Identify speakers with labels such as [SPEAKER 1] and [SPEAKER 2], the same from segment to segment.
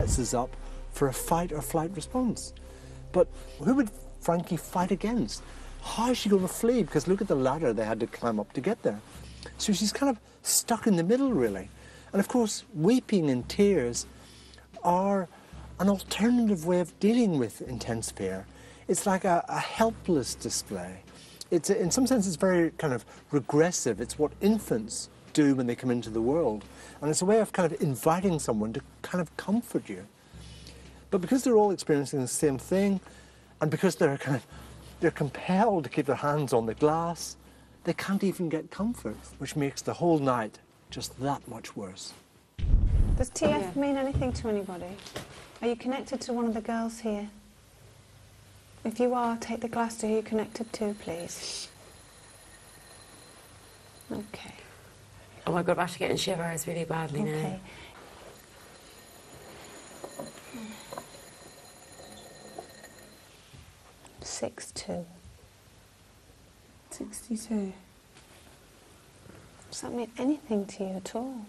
[SPEAKER 1] sets us up for a fight or flight response. But who would Frankie fight against? How is she going to flee? Because look at the ladder they had to climb up to get there. So she's kind of stuck in the middle, really. And of course, weeping and tears are an alternative way of dealing with intense fear. It's like a helpless display. It's, in some sense, it's very kind of regressive. It's what infants do when they come into the world. And it's a way of kind of inviting someone to kind of comfort you. But because they're all experiencing the same thing, and because they're compelled to keep their hands on the glass, they can't even get comfort, which makes the whole night just that much worse.
[SPEAKER 2] Does TF mean anything to anybody? Are you connected to one of the girls here? If you are, take the glass to who you're connected to, please. Okay.
[SPEAKER 3] Oh my God, I'm actually getting shivers really badly now.
[SPEAKER 2] Okay. $62.
[SPEAKER 4] 62.
[SPEAKER 2] Does that mean anything to you at all?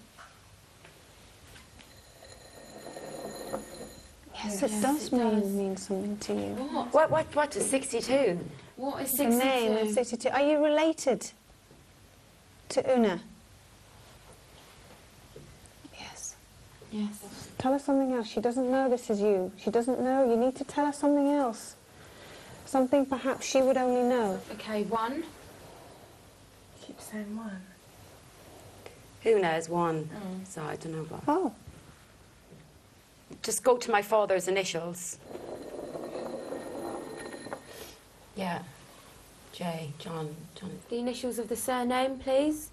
[SPEAKER 2] Yes, it does mean something to you.
[SPEAKER 3] What is 62?
[SPEAKER 4] What is
[SPEAKER 2] The
[SPEAKER 4] 62?
[SPEAKER 2] name is 62. Are you related to Una? Yes.
[SPEAKER 4] Yes.
[SPEAKER 2] Tell her something else. She doesn't know this is you. She doesn't know. You need to tell her something else. Something perhaps she would only know.
[SPEAKER 4] Okay, 1. Keep saying 1.
[SPEAKER 3] Who knows? 1. So I don't know what.
[SPEAKER 2] Oh.
[SPEAKER 3] Just go to my father's initials. Yeah. J. John.
[SPEAKER 4] The initials of the surname, please.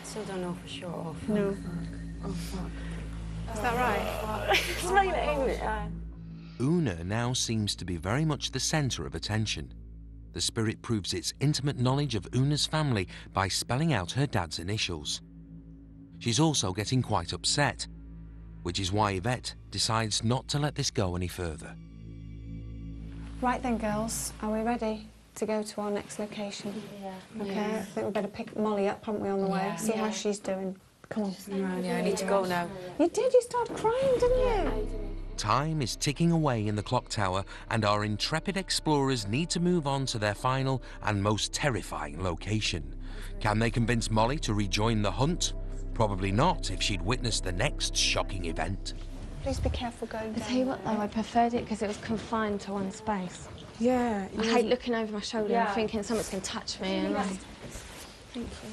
[SPEAKER 3] Still don't know for sure.
[SPEAKER 2] No.
[SPEAKER 4] Oh, fuck.
[SPEAKER 2] Is that right?
[SPEAKER 3] It's my name.
[SPEAKER 5] Una now seems to be very much the centre of attention. The spirit proves its intimate knowledge of Una's family by spelling out her dad's initials. She's also getting quite upset, which is why Yvette decides not to let this go any further.
[SPEAKER 2] Right then, girls. Are we ready to go to our next location?
[SPEAKER 4] Yeah.
[SPEAKER 2] Okay, I think we better pick Molly up, haven't we, on the way? See how she's doing. Come on.
[SPEAKER 3] Yeah, I need to go now.
[SPEAKER 2] You did? You started crying, didn't you?
[SPEAKER 5] Time is ticking away in the clock tower, and our intrepid explorers need to move on to their final and most terrifying location. Can they convince Molly to rejoin the hunt? Probably not, if she'd witnessed the next shocking event.
[SPEAKER 2] Please be careful going down.
[SPEAKER 6] I tell you what, though, I preferred it because it was confined to one space.
[SPEAKER 4] Yeah.
[SPEAKER 6] I hate looking over my shoulder and thinking someone's going to touch me. And Thank you.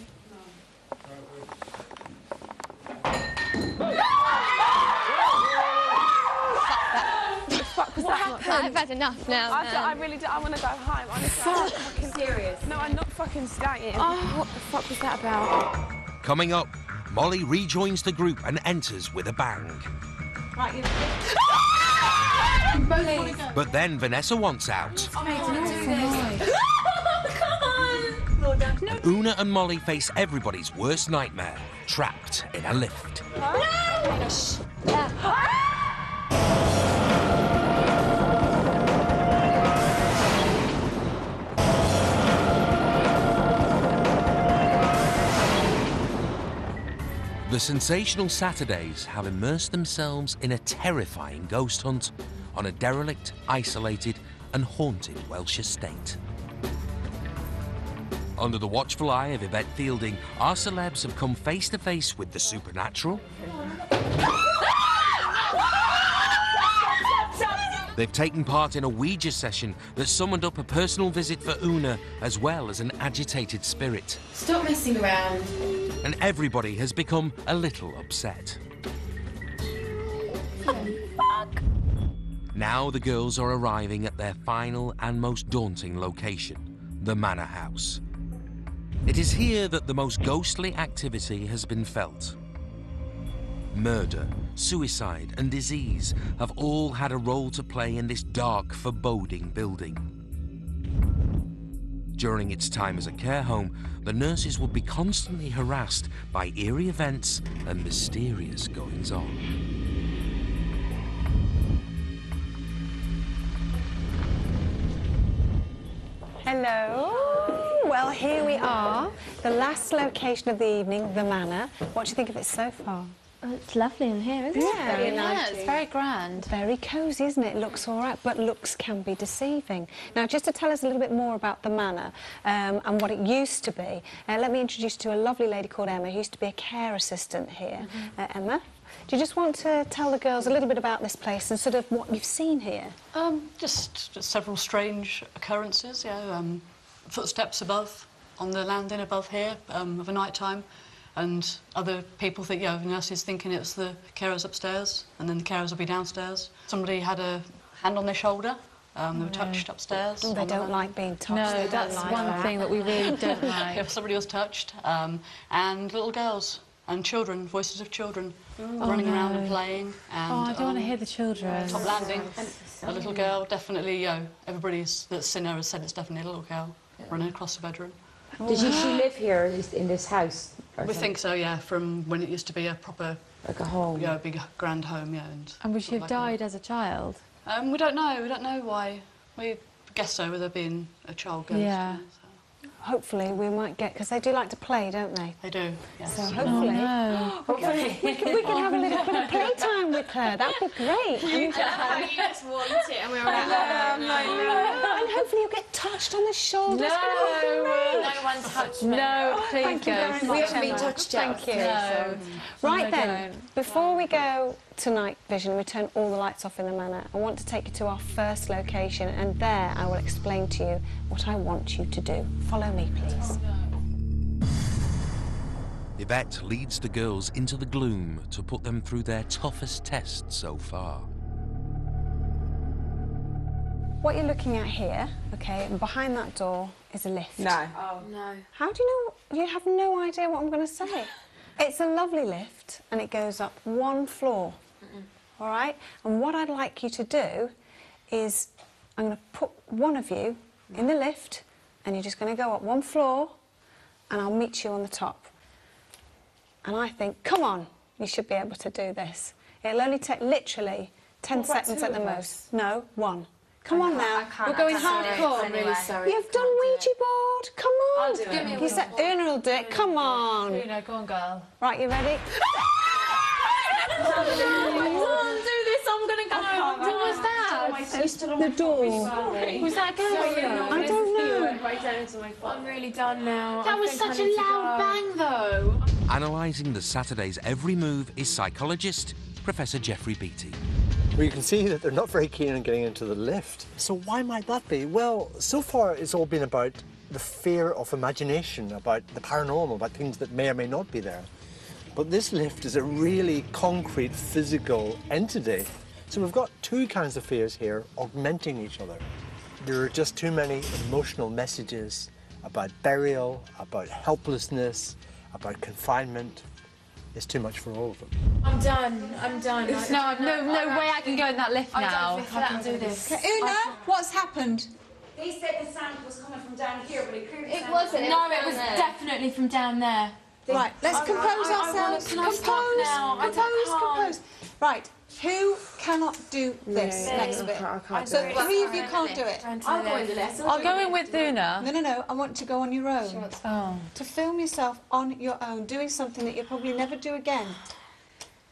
[SPEAKER 4] Fuck was that?
[SPEAKER 6] I've had enough now.
[SPEAKER 4] I really do. I want to go home. I'm fucking serious. No, I'm not fucking staying. Oh, what the fuck was that about?
[SPEAKER 5] Coming up, Molly rejoins the group and enters with a bang.
[SPEAKER 4] Right, you.
[SPEAKER 5] But then Vanessa wants out. And Una and Molly face everybody's worst nightmare, trapped in a lift. The sensational Saturdays have immersed themselves in a terrifying ghost hunt on a derelict, isolated and haunted Welsh estate. Under the watchful eye of Yvette Fielding, our celebs have come face to face with the supernatural. They've taken part in a Ouija session that summoned up a personal visit for Una, as well as an agitated spirit.
[SPEAKER 4] Stop messing around.
[SPEAKER 5] And everybody has become a little upset. Now the girls are arriving at their final and most daunting location, the Manor House. It is here that the most ghostly activity has been felt. Murder, suicide and disease have all had a role to play in this dark, foreboding building. During its time as a care home, the nurses would be constantly harassed by eerie events and mysterious goings-on.
[SPEAKER 2] Hello. Well, here we are the last location of the evening, the Manor. What do you think of it so far?
[SPEAKER 6] Oh, it's lovely in here, isn't it?
[SPEAKER 2] Yeah,
[SPEAKER 7] Yeah, it's very grand.
[SPEAKER 2] very cosy, isn't it? It looks all right, but looks can be deceiving. Now, just to tell us a little bit more about the Manor and what it used to be, let me introduce you to a lovely lady called Emma, who used to be a care assistant here. Emma, do you just want to tell the girls a little bit about this place and sort of what you've seen here?
[SPEAKER 8] Just several strange occurrences, footsteps above, on the landing above here, of a night time. And other people think, the nurses thinking it's the carers upstairs, and then the carers will be downstairs. Somebody had a hand on their shoulder. They were touched upstairs.
[SPEAKER 2] Oh, they don't like being touched.
[SPEAKER 7] No, that's one thing that we really don't like.
[SPEAKER 8] Yeah, somebody was touched. And little girls and children, voices of children, running around and playing. And,
[SPEAKER 7] I don't want to hear the children.
[SPEAKER 8] Top landing, a little girl, definitely, everybody that's seen her has said it's definitely a little girl running across the bedroom.
[SPEAKER 9] Did she live here in this house?
[SPEAKER 8] We think so, yeah, from when it used to be a proper...
[SPEAKER 9] Like a home?
[SPEAKER 8] Yeah, a big grand home, yeah.
[SPEAKER 7] And would she have died as a child?
[SPEAKER 8] We don't know why. We guess so, with her being a child ghost.
[SPEAKER 7] Yeah.
[SPEAKER 2] Hopefully we might get, because they do like to play, don't they?
[SPEAKER 8] They do, yes.
[SPEAKER 2] So hopefully,
[SPEAKER 9] Hopefully.
[SPEAKER 2] we can have a little bit of playtime with her. That'd be great.
[SPEAKER 6] You just want it, and we're like,
[SPEAKER 2] And hopefully you'll get touched on the shoulder.
[SPEAKER 7] No one's touched me. No, please,
[SPEAKER 2] Thank you very
[SPEAKER 7] go.
[SPEAKER 2] much,
[SPEAKER 6] We haven't been
[SPEAKER 2] Emma.
[SPEAKER 6] touched yet.
[SPEAKER 2] Thank you.
[SPEAKER 7] No.
[SPEAKER 2] Right
[SPEAKER 7] No,
[SPEAKER 2] then,
[SPEAKER 7] don't.
[SPEAKER 2] before we go to night vision, we turn all the lights off in the Manor. I want to take you to our first location, and there I will explain to you what I want you to do. Follow me, please.
[SPEAKER 5] Yvette leads the girls into the gloom to put them through their toughest test so far.
[SPEAKER 2] What you're looking at here, okay, and behind that door is a lift.
[SPEAKER 6] No. Oh, no.
[SPEAKER 2] How do you know? You have no idea what I'm going to say. It's a lovely lift, and it goes up one floor. All right? And what I'd like you to do is I'm going to put one of you in the lift, and you're just going to go up one floor, and I'll meet you on the top. And I think, come on, you should be able to do this. It'll only take literally 10 seconds at the most. No, one. Come on now. We're going hardcore.
[SPEAKER 6] I'm really sorry.
[SPEAKER 2] You've done Ouija board. Come on.
[SPEAKER 6] I'll do it.
[SPEAKER 2] You said Una will do it. Come on.
[SPEAKER 7] Una, go on, girl.
[SPEAKER 2] Right, you ready?
[SPEAKER 6] I can't do this. I'm going to go.
[SPEAKER 7] What was that?
[SPEAKER 2] The door.
[SPEAKER 7] Was that good?
[SPEAKER 2] I don't know.
[SPEAKER 6] I'm really done now.
[SPEAKER 7] That was such a loud bang, though.
[SPEAKER 5] Analysing the Saturday's every move is psychologist Professor Jeffrey Beattie.
[SPEAKER 1] Well, you can see that they're not very keen on getting into the lift. So why might that be? Well, so far it's all been about the fear of imagination, about the paranormal, about things that may or may not be there. But this lift is a really concrete, physical entity. So we've got two kinds of fears here augmenting each other. There are just too many emotional messages about burial, about helplessness, about confinement. It's too much for all of them.
[SPEAKER 6] I'm done. I'm done.
[SPEAKER 7] No way I can go in that lift now.
[SPEAKER 6] I don't think I can do this.
[SPEAKER 10] Una, what's happened?
[SPEAKER 9] They said the sound was coming from down here, but it clearly
[SPEAKER 6] It wasn't.
[SPEAKER 7] No, it was definitely from down there.
[SPEAKER 10] Right, let's compose ourselves.
[SPEAKER 6] Can I stop now? I
[SPEAKER 10] Compose. Right, who cannot do this next bit?
[SPEAKER 6] I can't
[SPEAKER 10] So
[SPEAKER 6] do it.
[SPEAKER 10] three of you can't do it.
[SPEAKER 6] I'll go in the left.
[SPEAKER 7] I'll go in with Una.
[SPEAKER 10] No, I want to go on your own.
[SPEAKER 7] Oh.
[SPEAKER 10] To film yourself on your own, doing something that you'll probably never do again.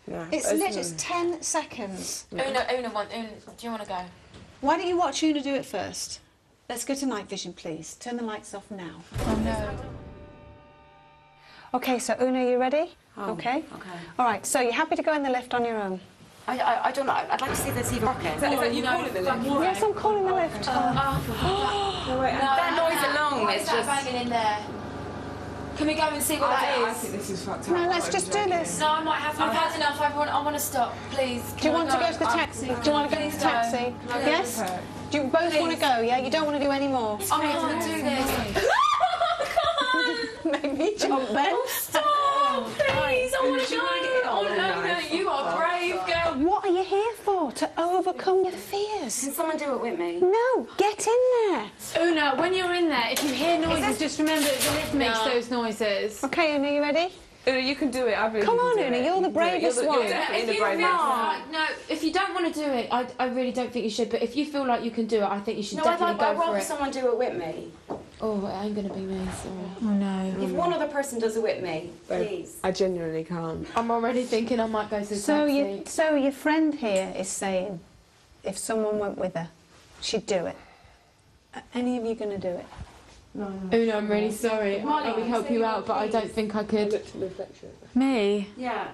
[SPEAKER 6] No.
[SPEAKER 10] It's literally just 10 seconds.
[SPEAKER 6] Una, do you want to go?
[SPEAKER 10] Why don't you watch Una do it first? Let's go to night vision, please. Turn the lights off now.
[SPEAKER 7] Oh, no.
[SPEAKER 2] Okay, so Una, you ready? Okay.
[SPEAKER 3] Okay.
[SPEAKER 2] All right, so you're happy to go in the lift on your own?
[SPEAKER 3] I don't know. I'd like to see this even working.
[SPEAKER 6] Is that you calling the lift?
[SPEAKER 2] Yes, I'm calling the lift.
[SPEAKER 3] That noise alone is just...
[SPEAKER 6] banging in there. Can we go and see what that is?
[SPEAKER 4] I think this is fucked up.
[SPEAKER 2] No, let's just do this.
[SPEAKER 6] No, I might have. I've had enough. I want to stop, please.
[SPEAKER 2] Do you want to go to the taxi? Do you want to go to the taxi? Yes? Do you both want to go, yeah? You don't want to do any more?
[SPEAKER 6] I can't do this.
[SPEAKER 2] Maybe jump then.
[SPEAKER 6] Stop, please. I want to go. Oh, no, you are brave, girl.
[SPEAKER 2] What are you here for? To overcome your fears?
[SPEAKER 3] Can someone do it with me?
[SPEAKER 2] No, get in there.
[SPEAKER 7] Una, when you're in there, if you hear noises, just remember that the lift makes those noises.
[SPEAKER 2] Okay, Una, you ready?
[SPEAKER 4] Una, you can do it. I really
[SPEAKER 2] Come
[SPEAKER 4] can
[SPEAKER 2] on,
[SPEAKER 4] do
[SPEAKER 2] Una,
[SPEAKER 4] it.
[SPEAKER 2] you're the bravest one.
[SPEAKER 4] You're definitely the
[SPEAKER 6] If you
[SPEAKER 4] bravest.
[SPEAKER 6] no, if you don't want to do it, I really don't think you should. But if you feel like you can do it, I think you should
[SPEAKER 3] No, I'd
[SPEAKER 6] definitely
[SPEAKER 3] rather
[SPEAKER 6] go for it.
[SPEAKER 3] someone do it with me.
[SPEAKER 7] Oh, it ain't gonna be me, sorry.
[SPEAKER 2] Oh no.
[SPEAKER 3] If one other person does it with me, please.
[SPEAKER 7] I genuinely can't. I'm already thinking I might go to the
[SPEAKER 2] So
[SPEAKER 7] taxi.
[SPEAKER 2] your friend here is saying if someone went with her, she'd do it. Are any of you going to do it?
[SPEAKER 7] No. Una, I'm really sorry. I would help you out, but I don't think I could.
[SPEAKER 2] Me?
[SPEAKER 3] Yeah.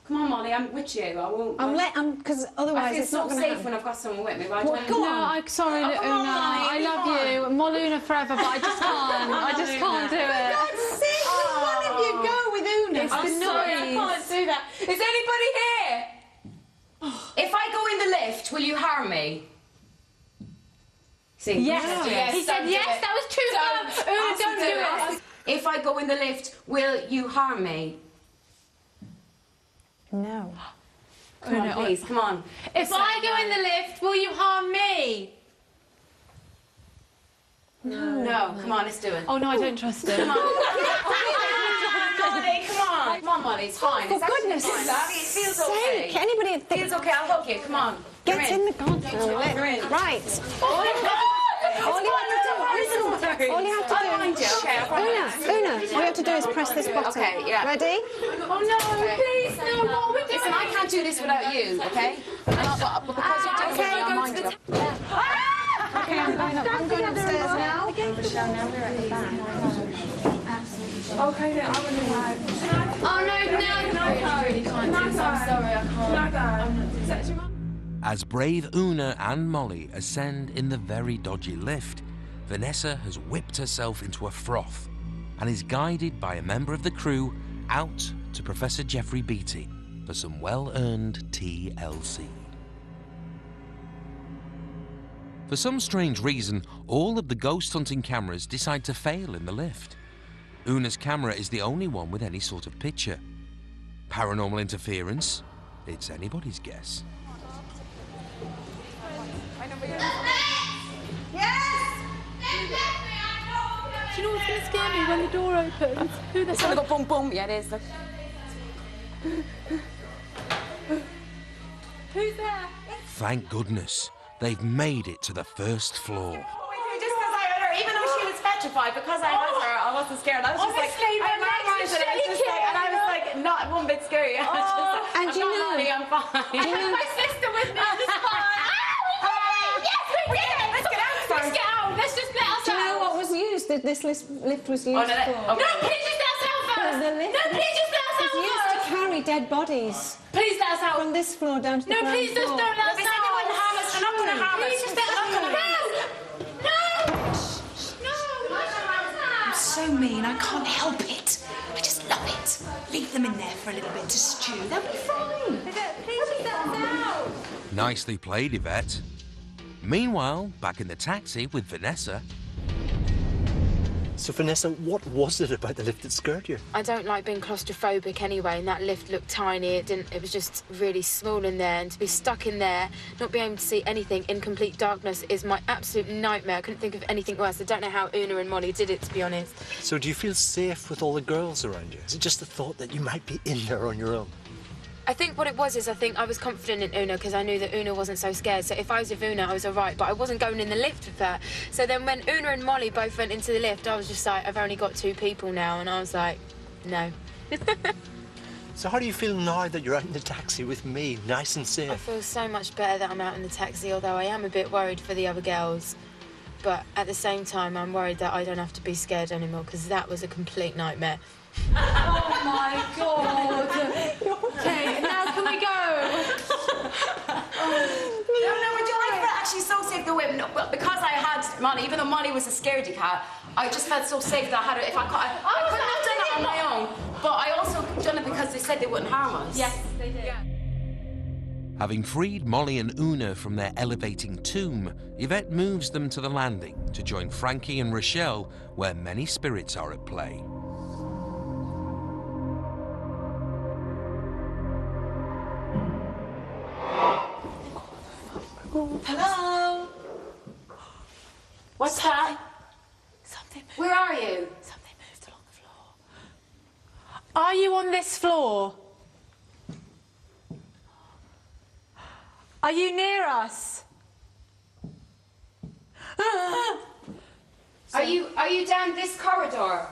[SPEAKER 3] Come on, Molly, I'm with you. I won't.
[SPEAKER 2] Because otherwise
[SPEAKER 3] I feel
[SPEAKER 2] it's
[SPEAKER 3] so
[SPEAKER 2] not going to
[SPEAKER 3] safe
[SPEAKER 2] happen.
[SPEAKER 3] when I've got someone with me. Right?
[SPEAKER 2] Well, go on.
[SPEAKER 7] No, I'm sorry, Una.
[SPEAKER 3] come on, Molly,
[SPEAKER 7] I love you. More Una forever, but I just can't. I just can't do it.
[SPEAKER 2] God's sake, one of you go with Una.
[SPEAKER 7] It's
[SPEAKER 3] I'm
[SPEAKER 7] the
[SPEAKER 3] sorry, I
[SPEAKER 7] noise.
[SPEAKER 3] can't do that. Is anybody here? If I go in the lift, will you harm me? See,
[SPEAKER 7] Yes. He said yes. That was too far. Una, don't do it.
[SPEAKER 3] If I go in the lift, will you harm me?
[SPEAKER 2] No.
[SPEAKER 3] Come on, please, come on.
[SPEAKER 7] If I go in the lift, will you harm me?
[SPEAKER 3] No, come on, let's do it.
[SPEAKER 7] Oh no, I don't trust him.
[SPEAKER 3] Come on. Molly, come on. Come on, Molly, it's fine.
[SPEAKER 2] For
[SPEAKER 3] It's actually
[SPEAKER 2] goodness
[SPEAKER 3] fine, Daddy. It feels okay.
[SPEAKER 2] sake, anybody
[SPEAKER 3] It feels okay, I'll hug you. Come on.
[SPEAKER 2] Get in the goddamn lift.
[SPEAKER 3] You're in.
[SPEAKER 2] Right.
[SPEAKER 3] All you
[SPEAKER 2] have to do.
[SPEAKER 3] I'll find you, okay? I'll find you.
[SPEAKER 2] Una, all you have to do is press this button.
[SPEAKER 3] Okay, yeah.
[SPEAKER 2] Ready?
[SPEAKER 3] Oh no, please, no, what are we doing? Listen, I can't do this without you, okay? Because you're doing it, I'll mind you.
[SPEAKER 2] Okay, I'm going upstairs now.
[SPEAKER 4] Okay, then I'm gonna drive.
[SPEAKER 7] Oh no, I really can't do this. I'm sorry, I can't.
[SPEAKER 5] As brave Una and Molly ascend in the very dodgy lift, Vanessa has whipped herself into a froth and is guided by a member of the crew out to Professor Jeffrey Beatty for some well-earned TLC. For some strange reason, all of the ghost hunting cameras decide to fail in the lift. Una's camera is the only one with any sort of picture. Paranormal interference? It's anybody's guess.
[SPEAKER 7] Do you know what's going to scare me when the door opens? Who the
[SPEAKER 3] It's gonna go boom, boom. Yeah, it is. Look.
[SPEAKER 7] Who's there?
[SPEAKER 5] Thank goodness, they've made it to the first floor.
[SPEAKER 3] Just because I heard her, even though she was petrified, because I heard her, I wasn't scared. I was just like, I memorized it. I was just like, and I was like, not one bit scary. I was just like,
[SPEAKER 2] And
[SPEAKER 3] I'm
[SPEAKER 2] you
[SPEAKER 3] not
[SPEAKER 2] know-
[SPEAKER 3] Molly, I'm fine.
[SPEAKER 7] I have my sister with me. It's fine. Yes, we did it.
[SPEAKER 3] Let's get out
[SPEAKER 7] Let's
[SPEAKER 3] first.
[SPEAKER 7] get out. Let's just let us
[SPEAKER 2] Do you know
[SPEAKER 7] out.
[SPEAKER 2] what was used? This lift was used
[SPEAKER 3] no,
[SPEAKER 2] for.
[SPEAKER 3] okay.
[SPEAKER 7] No, please just let us out first.
[SPEAKER 2] The lift
[SPEAKER 7] No, please just let us
[SPEAKER 2] was
[SPEAKER 7] out
[SPEAKER 2] used to
[SPEAKER 7] first.
[SPEAKER 2] carry dead bodies
[SPEAKER 7] Please let us out.
[SPEAKER 2] from this floor down to the
[SPEAKER 7] No,
[SPEAKER 2] ground
[SPEAKER 7] please just
[SPEAKER 2] floor.
[SPEAKER 7] don't let us
[SPEAKER 3] They said they wouldn't harm us. They're not going to harm us.
[SPEAKER 7] Please just let us out.
[SPEAKER 11] I'm so mean, I can't help it. I just love it. Leave them in there for a little bit to stew. They'll be fine.
[SPEAKER 7] Please just let us out.
[SPEAKER 5] Nicely played, Yvette. Meanwhile, back in the taxi with Vanessa.
[SPEAKER 1] So, Vanessa, what was it about the lift that scared you?
[SPEAKER 6] I don't like being claustrophobic anyway, and that lift looked tiny. It was just really small in there, and to be stuck in there, not being able to see anything in complete darkness is my absolute nightmare. I couldn't think of anything worse. I don't know how Una and Molly did it, to be honest.
[SPEAKER 1] So, do you feel safe with all the girls around you? Is it just the thought that you might be in there on your own?
[SPEAKER 6] I think what it was is I think I was confident in Una because I knew that Una wasn't so scared. So if I was with Una, I was all right, but I wasn't going in the lift with her. So then when Una and Molly both went into the lift, I was just like, I've only got 2 people now, and I was like, no.
[SPEAKER 1] So how do you feel now that you're out in the taxi with me, nice and
[SPEAKER 6] I
[SPEAKER 1] safe?
[SPEAKER 6] feel so much better that I'm out in the taxi, although I am a bit worried for the other girls. But at the same time, I'm worried that I don't have to be scared anymore because that was a complete nightmare.
[SPEAKER 7] Oh my God. Okay, now can we go?
[SPEAKER 3] No, would you like that? Actually, so safe the way. No, well, because I had Molly, even though Molly was a scaredy cat, I just felt so safe that I had it. If I couldn't have done it on my own, but I also done it because they said they wouldn't harm us.
[SPEAKER 7] Yes, they did.
[SPEAKER 3] Yeah.
[SPEAKER 5] Having freed Molly and Una from their elevating tomb, Yvette moves them to the landing to join Frankie and Rochelle, where many spirits are at play.
[SPEAKER 3] Hello? What's that?
[SPEAKER 7] Something moved.
[SPEAKER 3] Where are you?
[SPEAKER 7] Something moved along the floor. Are you on this floor? Are you near us?
[SPEAKER 6] Are you down this corridor?